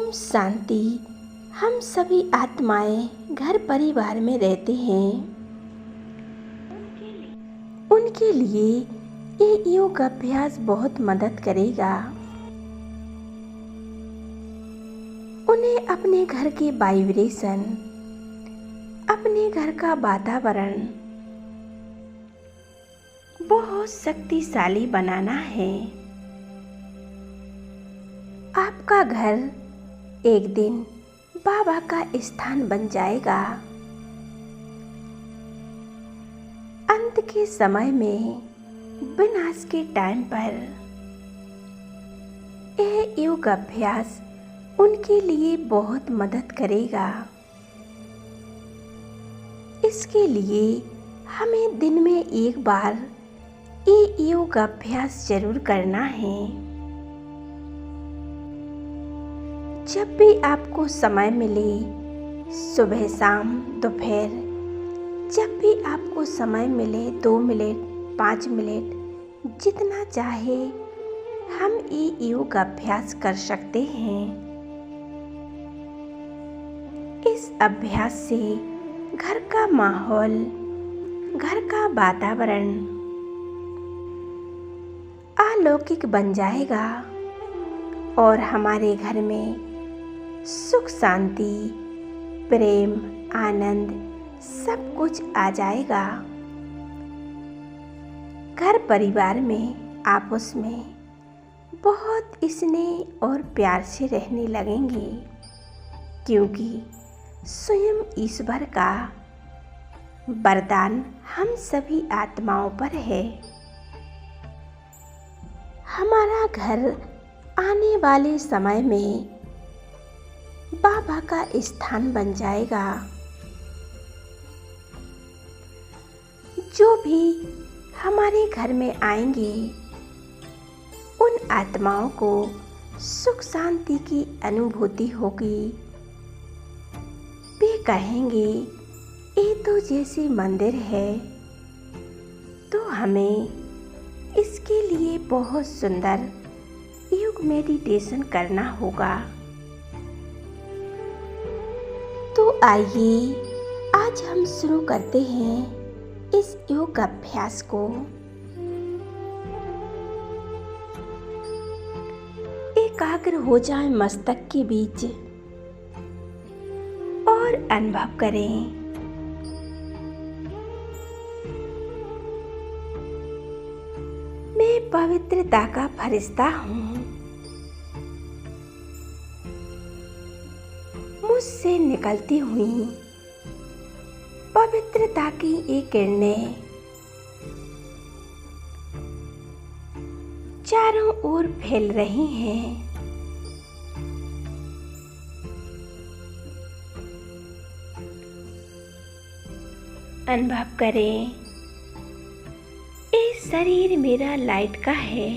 ओम शांति। हम सभी आत्माएं घर परिवार में रहते हैं। उनके लिए ये योग अभ्यास बहुत मदद करेगा। उन्हें अपने घर के वाइब्रेशन, अपने घर का वातावरण बहुत शक्तिशाली बनाना है। आपका घर एक दिन बाबा का स्थान बन जाएगा। अंत के समय में, विनाश के टाइम पर यह योग अभ्यास उनके लिए बहुत मदद करेगा। इसके लिए हमें दिन में एक बार ये योग अभ्यास जरूर करना है। जब भी आपको समय मिले, सुबह शाम दोपहर, जब भी आपको समय मिले, 2 मिनट 5 मिनट जितना चाहे हम ये योग अभ्यास कर सकते हैं। इस अभ्यास से घर का माहौल, घर का वातावरण अलौकिक बन जाएगा और हमारे घर में सुख शांति, प्रेम, आनंद सब कुछ आ जाएगा। घर परिवार में आपस में बहुत स्नेह और प्यार से रहने लगेंगे, क्योंकि स्वयं ईश्वर का वरदान हम सभी आत्माओं पर है। हमारा घर आने वाले समय में बाबा का स्थान बन जाएगा। जो भी हमारे घर में आएंगे, उन आत्माओं को सुख शांति की अनुभूति होगी। वे कहेंगे, ये तो जैसे मंदिर है, तो हमें इसके लिए बहुत सुंदर योग मेडिटेशन करना होगा। तो आइए आज हम शुरू करते हैं इस योग अभ्यास को। एकाग्र हो जाए मस्तक के बीच और अनुभव करें। मैं पवित्रता का फरिश्ता हूँ। मुझसे निकलती हुई पवित्रता की ये किरणें चारों ओर फैल रही हैं। अनुभव करें, ये शरीर मेरा लाइट का है।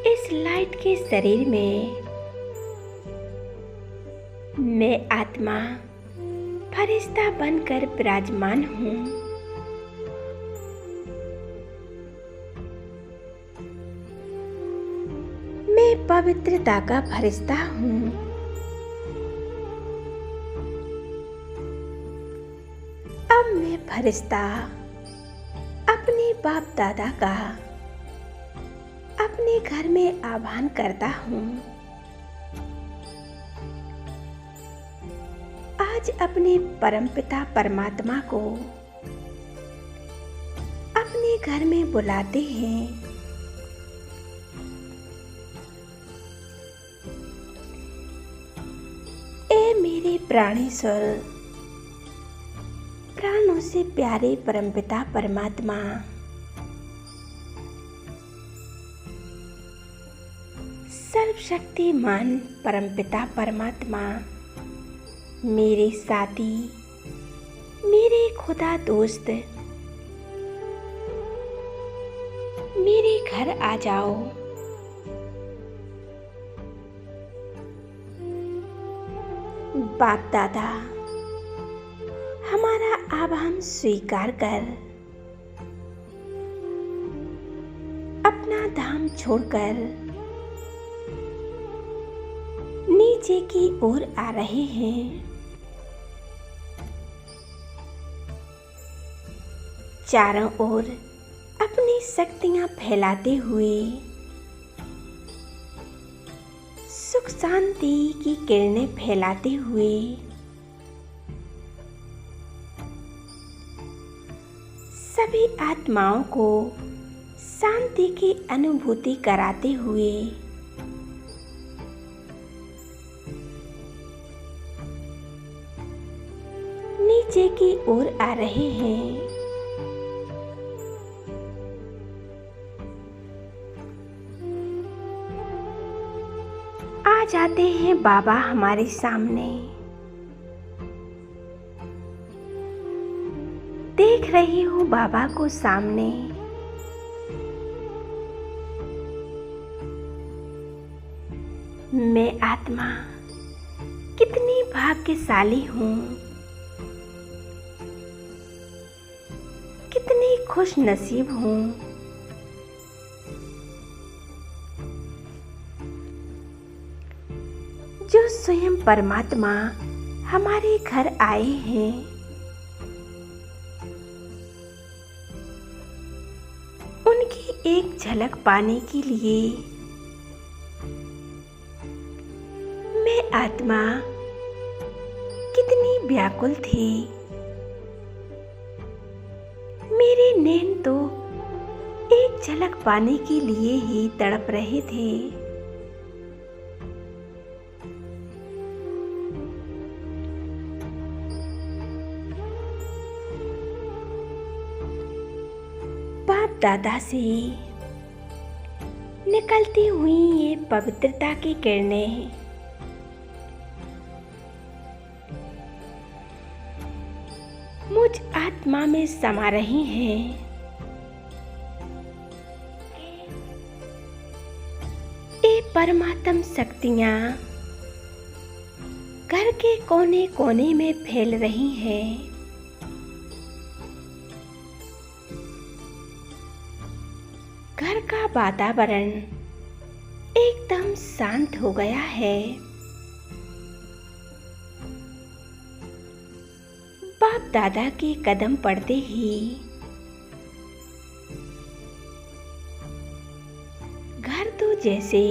इस लाइट के शरीर में मैं आत्मा फरिश्ता बनकर विराजमान हूँ। मैं पवित्रता का फरिश्ता हूँ। अब मैं फरिश्ता अपने बाप दादा का अपने घर में आह्वान करता हूँ। आज अपने परमपिता परमात्मा को अपने घर में बुलाते हैं। ए मेरे प्राणेश्वर, प्राणों से प्यारे परमपिता परमात्मा, सर्वशक्तिमान परमपिता परमात्मा, मेरे साथी, मेरे खुदा दोस्त, मेरे घर आ जाओ। बाप दादा, हमारा आह्वान स्वीकार कर अपना धाम छोड़कर नीचे की ओर आ रहे हैं। चारों ओर अपनी शक्तियां फैलाते हुए सुख शांति की किरणें फैलाते हुए सभी आत्माओं को शांति की अनुभूति कराते हुए नीचे की ओर आ रहे हैं। आ जाते हैं बाबा हमारे सामने। देख रही हूँ बाबा को सामने। मैं आत्मा कितनी भाग्यशाली हूँ, कितनी खुश नसीब हूँ। जो स्वयं परमात्मा हमारे घर आए हैं। उनकी एक झलक पाने के लिए मैं आत्मा कितनी व्याकुल थी। मेरे नैन तो एक झलक पाने के लिए ही तड़प रहे थे। बाप दादा से निकलती हुई ये पवित्रता की किरणें मुझ आत्मा में समा रही हैं। ये परमात्म शक्तियां घर के कोने कोने में फैल रही हैं। घर का वातावरण एकदम शांत हो गया है। बाप दादा के कदम पड़ते ही घर तो जैसे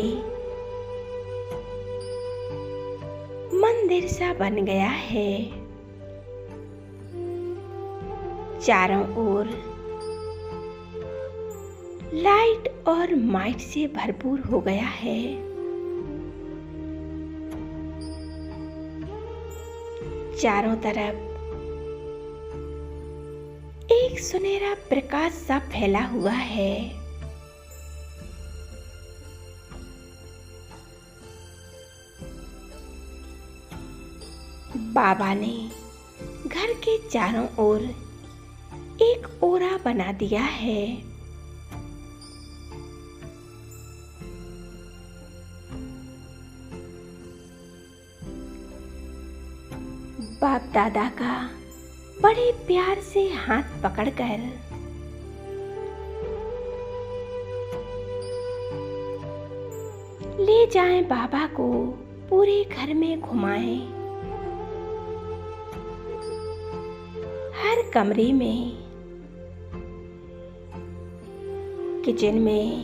मंदिर सा बन गया है। चारों ओर लाइट और माइट से भरपूर हो गया है। चारों तरफ एक सुनहरा प्रकाश सा फैला हुआ है। बाबा ने घर के चारों ओर एक ओरा बना दिया है। बाप दादा का बड़े प्यार से हाथ पकड़कर ले जाएं, बाबा को पूरे घर में घुमाएं। हर कमरे में, किचन में,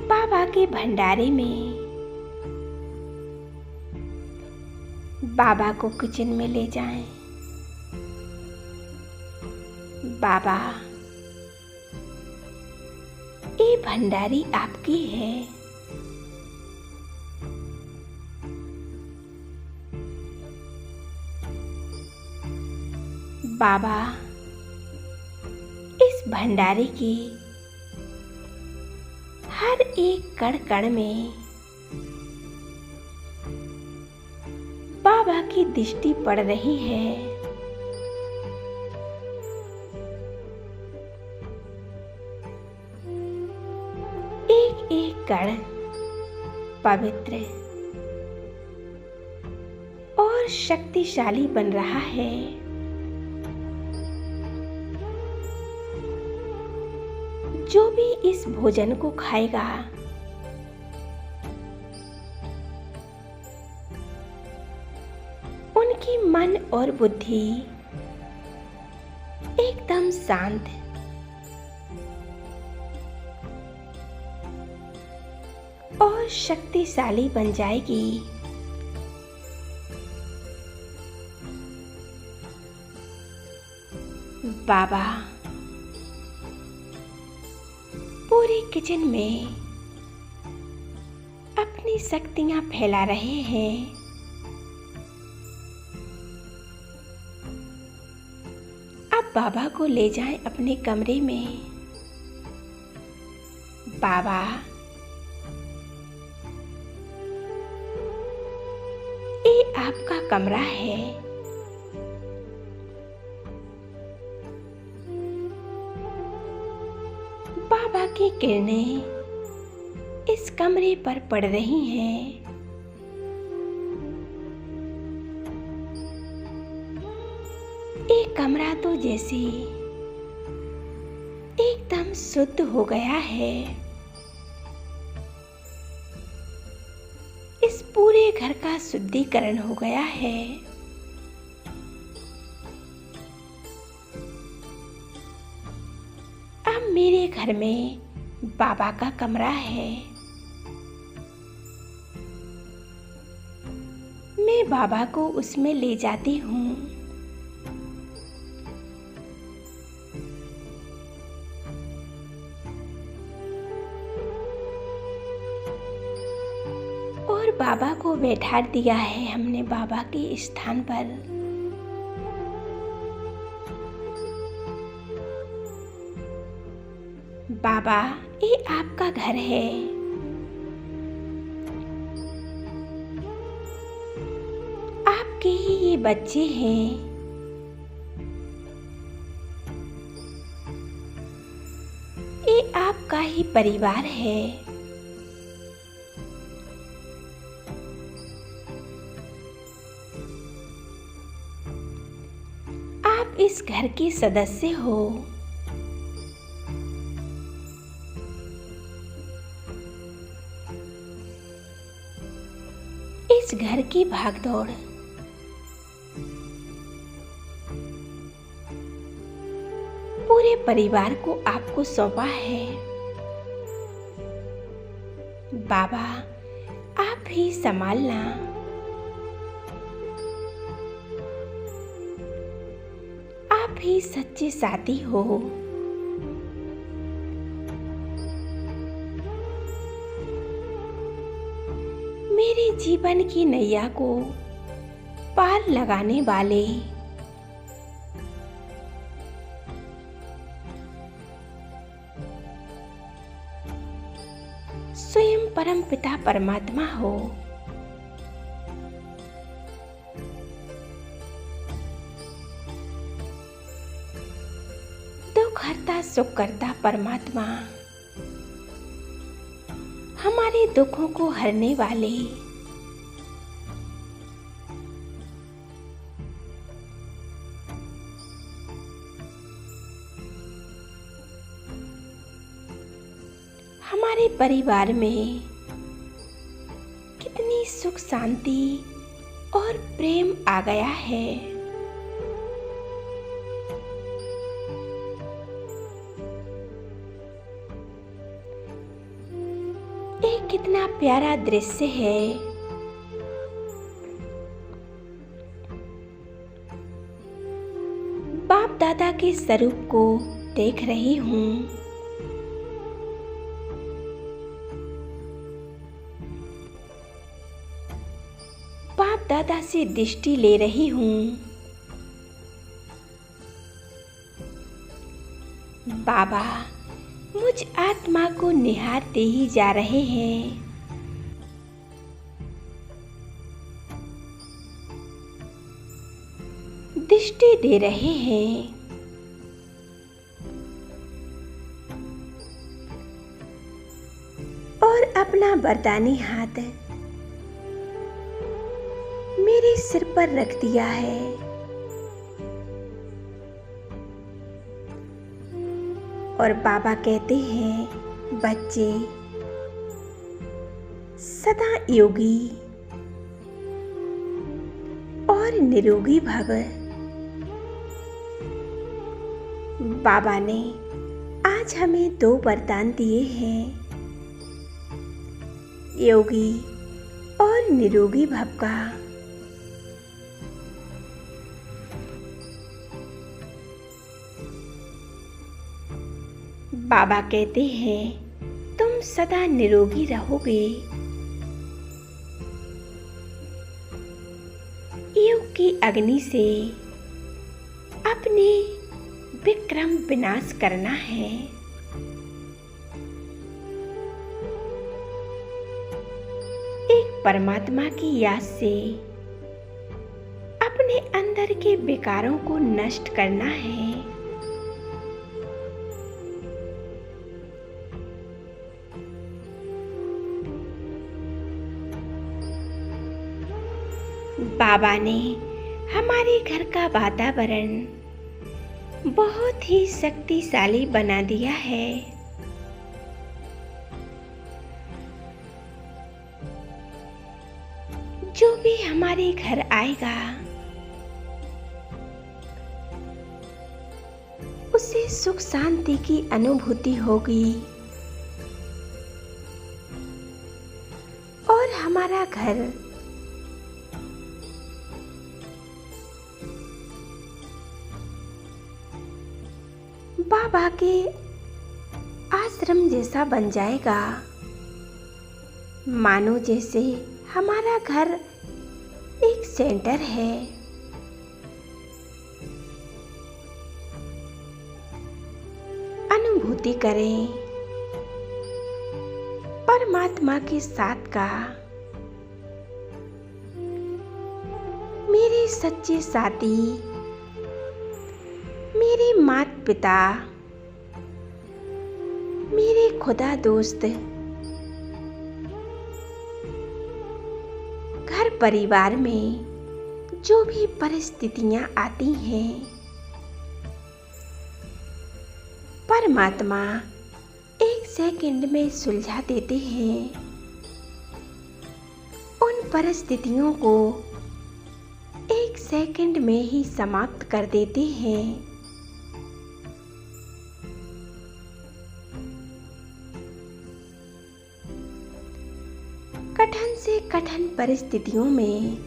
बाबा के भंडारे में बाबा को किचन में ले जाएं। बाबा, ये भंडारी आपकी है। बाबा, इस भंडारे की हर एक कण कण में बाबा की दृष्टि पड़ रही है। एक एक कण पवित्र और शक्तिशाली बन रहा है। जो भी इस भोजन को खाएगा मन और बुद्धि एकदम शांत और शक्तिशाली बन जाएगी। बाबा पूरे किचन में अपनी शक्तियां फैला रहे हैं। अब बाबा को ले जाएं अपने कमरे में। बाबा ये आपका कमरा है। बाबा की किरणें इस कमरे पर पड़ रही हैं। ये कमरा तो जैसे एकदम शुद्ध हो गया है। इस पूरे घर का शुद्धिकरण हो गया है। अब मेरे घर में बाबा का कमरा है। मैं बाबा को उसमें ले जाती हूँ। और बाबा को बैठा दिया है हमने बाबा के स्थान पर। बाबा ये आपका घर है। आपके ही ये बच्चे हैं। ये आपका ही परिवार है। आप इस घर के सदस्य हो। इस घर की भागदौड़ पूरे परिवार को आपको सौंपा है। बाबा आप ही संभालना। आप ही सच्चे साथी हो। मेरे जीवन की नैया को पार लगाने वाले। स्वयं परम पिता परमात्मा हो। दुख हरता सुख करता परमात्मा, हमारे दुखों को हरने वाले। हमारे परिवार में कितनी सुख शांति और प्रेम आ गया है। ये कितना प्यारा दृश्य है। बाप दादा के स्वरूप को देख रही हूँ। बाप दादा से दृष्टि ले रही हूँ। बाबा मुझ आत्मा को निहारते ही जा रहे हैं। दृष्टि दे रहे हैं। और अपना वरदानी हाथ मेरे सिर पर रख दिया है। और बाबा कहते हैं, बच्चे सदा योगी और और निरोगी भव। बाबा ने आज हमें 2 वरदान दिए हैं, योगी और निरोगी भव का। बाबा कहते हैं तुम सदा निरोगी रहोगे। योग की अग्नि से अपने विक्रम विनाश करना है। एक परमात्मा की याद से अपने अंदर के विकारों को नष्ट करना है। बाबा ने हमारे घर का वातावरण बहुत ही शक्तिशाली बना दिया है। जो भी हमारे घर आएगा उसे सुख शांति की अनुभूति होगी और हमारा घर बाबा के आश्रम जैसा बन जाएगा, मानो जैसे हमारा घर एक सेंटर है। अनुभूति करें परमात्मा के साथ का। मेरे सच्चे साथी, मेरे माता पिता, मेरे खुदा दोस्त, घर परिवार में जो भी परिस्थितियां आती हैं, परमात्मा 1 सेकंड में सुलझा देते हैं। उन परिस्थितियों को 1 सेकंड में ही समाप्त कर देते हैं। कठिन से कठिन परिस्थितियों में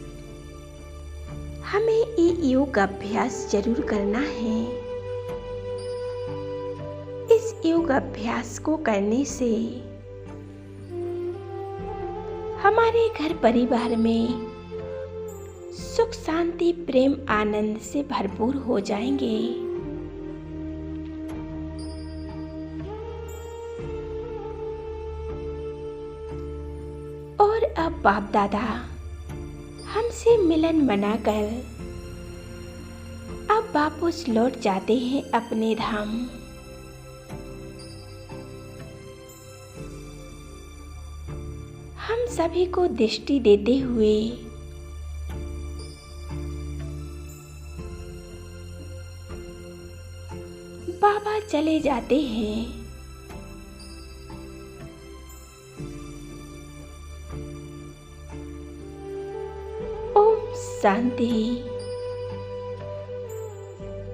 हमें ये योग अभ्यास जरूर करना है। इस योग अभ्यास को करने से हमारे घर परिवार में सुख शांति प्रेम आनंद से भरपूर हो जाएंगे। और अब बाप दादा हमसे मिलन मनाकर अब वापस लौट जाते हैं अपने धाम। हम सभी को दृष्टि देते हुए बाबा चले जाते हैं। ओम शांति।